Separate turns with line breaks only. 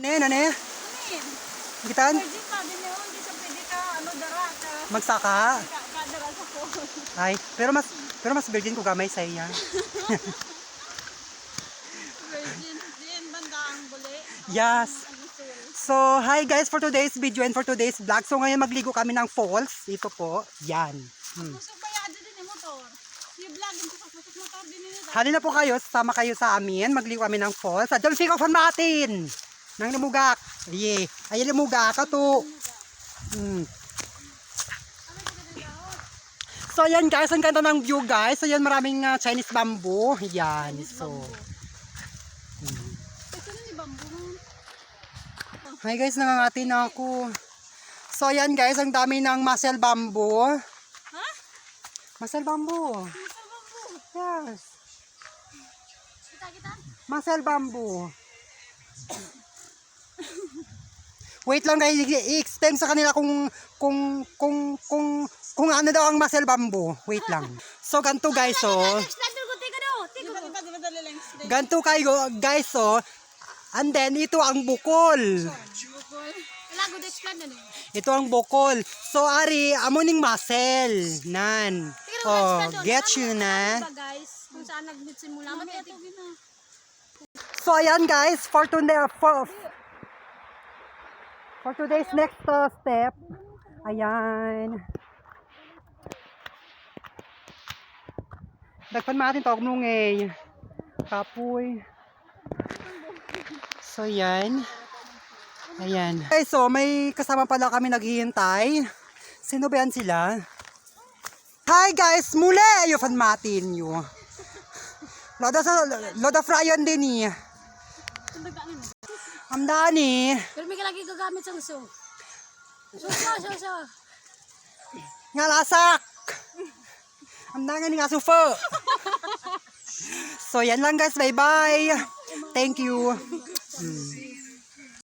Ano? Gitan? Magsaka? Ay, pero mas virgin ko gamay sa iya.
Virgin din banda ang buli.
Yes. So, hi guys for today's video and for today's vlog. So, ngayon magligo kami ng falls. Ito po. Yan.
Pusok bayado din yung motor. Yung vlog yung pusok motor din nito.
Halina po kayo, sama kayo sa amin. Magligo kami ng falls. At dyan sigaw fan natin. Nang lumugak. Aye. Ayan lumugak. Kato. So, ayan guys. Ang ganda ng view guys. So, ayan maraming Chinese bamboo. Yan. So, hi guys, nangangati na ako. So, ayan guys. Ang dami ng muscle bamboo.
Ha?
Muscle bamboo.
Muscle bamboo.
Yes.
Kita?
Muscle bamboo. Wait lang guys, i-explain sa kanila kung ano daw ang muscle bamboo. Wait lang. So ganito guys oh. Ganito kayo guys oh. And then ito ang bukol. Ito ang bukol. So ari amoning muscle nan. Oh, get you na.
Kung saan nagsimula
So ayan guys, for today's next step, ayan. Dagpan natin tawag nung kapoy. So ayan. Ayan. Okay, so may kasama pala kami naghihintay. Sino ba yan sila? Hi guys, muli! Yufan matin nyo. Loda fryan din eh. Amdani.
Pero may lagi gagamit sa uso. So.
Nga lasak. Amdangan nga sufo. So yan lang guys, bye bye. Thank you.